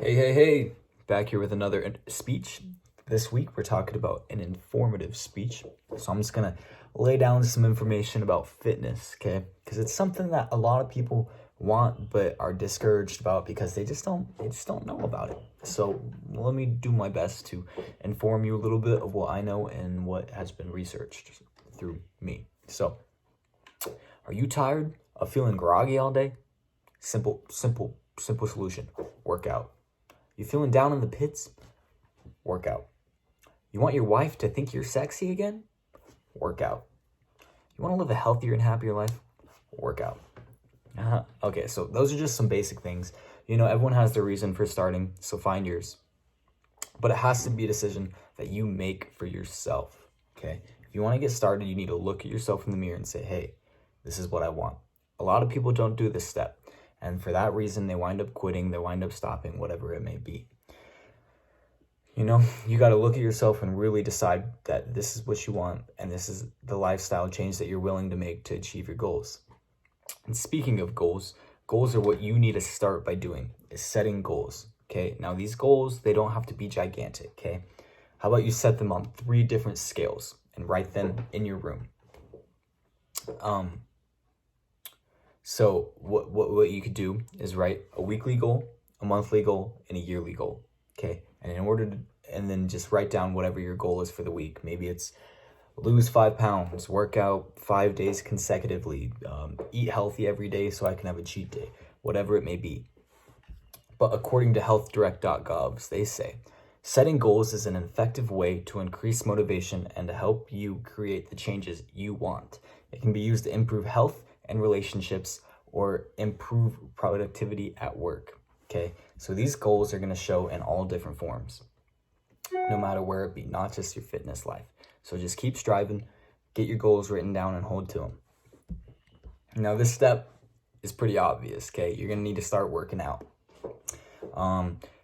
Hey, back here with another speech. This week we're talking about an informative speech. So I'm just going to lay down some information about fitness, okay? Because it's something that a lot of people want but are discouraged about because they just don't know about it. So let me do my best to inform you a little bit of what I know and what has been researched through me. So, are you tired of feeling groggy all day? Simple solution. Workout. You feeling down in the pits? Workout. You want your wife to think you're sexy again? Workout. You want to live a healthier and happier life? Workout. Okay, so those are just some basic things. You know, everyone has their reason for starting, so find yours. But it has to be a decision that you make for yourself, okay? If you want to get started, you need to look at yourself in the mirror and say, hey, this is what I want. A lot of people don't do this step. And for that reason, they wind up quitting, they wind up stopping, whatever it may be. You know, you got to look at yourself and really decide that this is what you want and this is the lifestyle change that you're willing to make to achieve your goals. And speaking of goals, goals are what you need to start by doing, is setting goals, okay? Now, these goals, they don't have to be gigantic, okay? How about you set them on 3 different scales and write them in your room? So what you could do is write a weekly goal, a monthly goal, and a yearly goal, okay? And then just write down whatever your goal is for the week. Maybe it's lose 5 pounds, work out 5 days consecutively, eat healthy every day so I can have a cheat day, whatever it may be. But according to healthdirect.gov, they say, setting goals is an effective way to increase motivation and to help you create the changes you want. It can be used to improve health and relationships or improve productivity at work, okay? So these goals are going to show in all different forms, no matter where it be, not just your fitness life. So just keep striving, get your goals written down and hold to them. Now this step is pretty obvious, okay? You're going to need to start working out.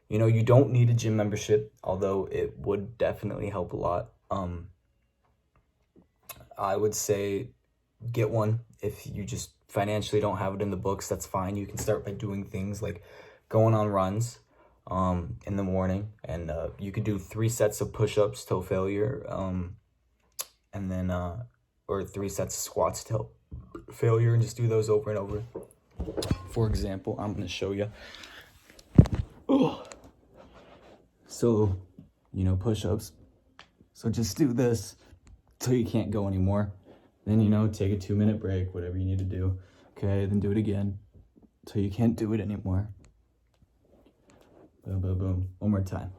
You know, you don't need a gym membership, although it would definitely help a lot. I would say get one. If you just financially don't have it in the books, that's fine. You can start by doing things like going on runs in the morning, and you could do 3 sets of push-ups till failure, and then or 3 sets of squats till failure, and just do those over and over. For example, I'm going to show you. So, you know, push-ups. So just do this till you can't go anymore. Then, you know, take a 2-minute break, whatever you need to do. Okay, then do it again till you can't do it anymore. Boom, boom, boom. One more time.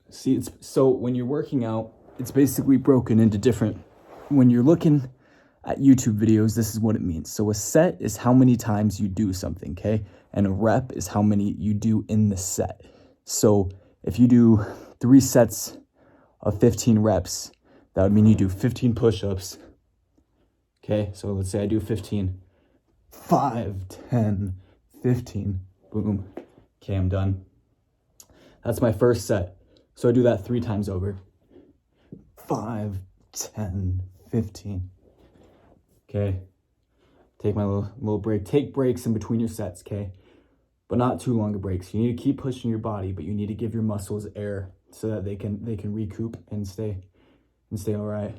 See, so when you're working out, it's basically broken into different. When you're looking at YouTube videos, this is what it means. So a set is how many times you do something, okay? And a rep is how many you do in the set. So if you do 3 sets of 15 reps, that would mean you do 15 push-ups. Okay, so let's say I do 15. 5, 10, 15. Boom. Okay, I'm done. That's my first set. So I do that 3 times over. 5, 10, 15. Okay. Take my little break. Take breaks in between your sets, okay? But not too long of breaks. You need to keep pushing your body, but you need to give your muscles air so that they can recoup and stay all right.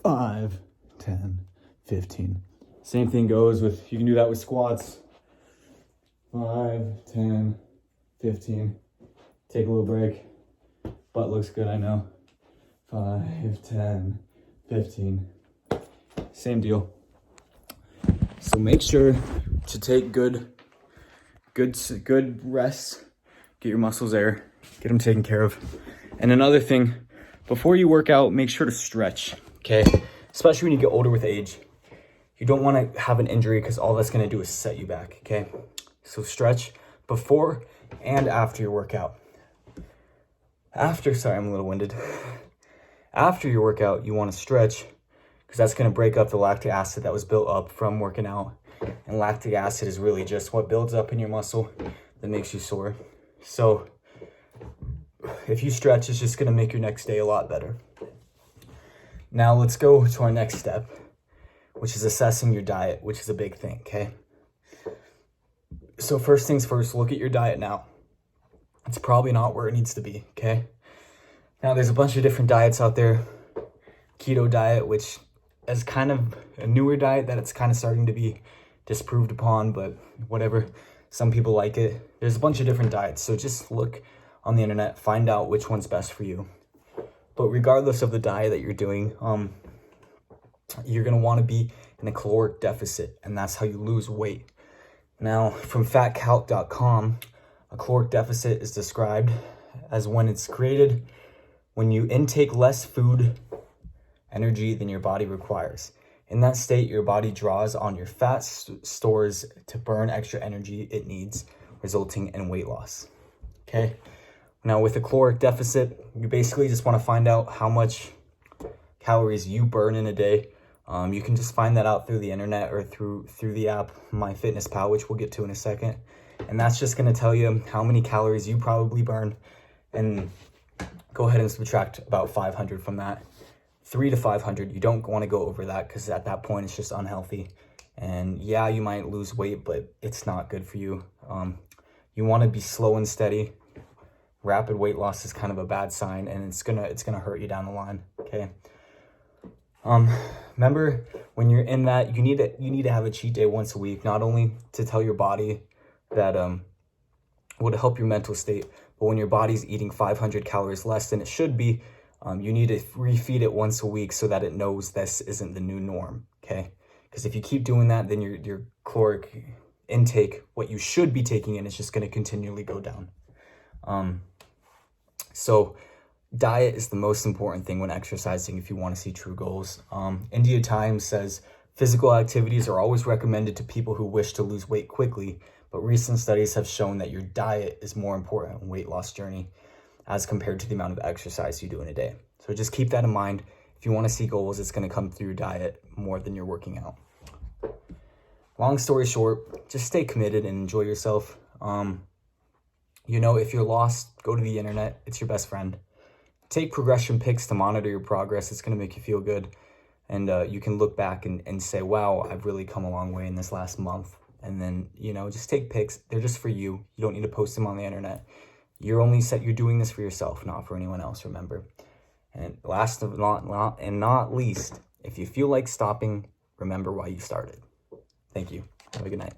5, 10, 15. Same thing goes with, you can do that with squats. 5, 10, 15. Take a little break. Butt looks good, I know. 5, 10, 15. Same deal. So make sure to take good rests. Get your muscles air. Get them taken care of. And another thing, before you work out, make sure to stretch, okay? Especially when you get older with age. You don't want to have an injury because all that's going to do is set you back, okay? So stretch before and after your workout. Sorry, I'm a little winded. After your workout, you want to stretch because that's going to break up the lactic acid that was built up from working out. And lactic acid is really just what builds up in your muscle that makes you sore. So if you stretch, it's just going to make your next day a lot better. Now let's go to our next step, which is assessing your diet, which is a big thing, okay? So first things first, look at your diet now. It's probably not where it needs to be, okay? Now there's a bunch of different diets out there. Keto diet, which is kind of a newer diet that it's kind of starting to be disproved upon, but whatever. Some people like it. There's a bunch of different diets, so just look on the internet, find out which one's best for you. But regardless of the diet that you're doing, you're gonna want to be in a caloric deficit, and that's how you lose weight. Now, from fatcalc.com, a caloric deficit is described as when it's created when you intake less food energy than your body requires. In that state, your body draws on your fat stores to burn extra energy it needs, resulting in weight loss. Okay? Now, with a caloric deficit, you basically just want to find out how much calories you burn in a day. You can just find that out through the internet or through the app MyFitnessPal, which we'll get to in a second. And that's just going to tell you how many calories you probably burn. And go ahead and subtract about 500 from that. 300 to 500. You don't want to go over that because at that point it's just unhealthy. And yeah, you might lose weight, but it's not good for you. You want to be slow and steady. Rapid weight loss is kind of a bad sign, and it's gonna hurt you down the line. Okay. Remember, when you're in that, you need to have a cheat day once a week, not only to tell your body that would help your mental state, but when your body's eating 500 calories less than it should be, you need to refeed it once a week so that it knows this isn't the new norm. Okay, because if you keep doing that, then your caloric intake, what you should be taking in, is just going to continually go down. So diet is the most important thing when exercising if you want to see true goals. India Times says physical activities are always recommended to people who wish to lose weight quickly, but recent studies have shown that your diet is more important in weight loss journey as compared to the amount of exercise you do in a day. So just keep that in mind. If you want to see goals, it's going to come through your diet more than you're working out. Long story short, just stay committed and enjoy yourself. If you're lost, go to the internet. It's your best friend. Take progression pics to monitor your progress. It's going to make you feel good. And you can look back and say, wow, I've really come a long way in this last month. And then, just take pics. They're just for you. You don't need to post them on the internet. You're doing this for yourself, not for anyone else, remember. And last but not least, if you feel like stopping, remember why you started. Thank you. Have a good night.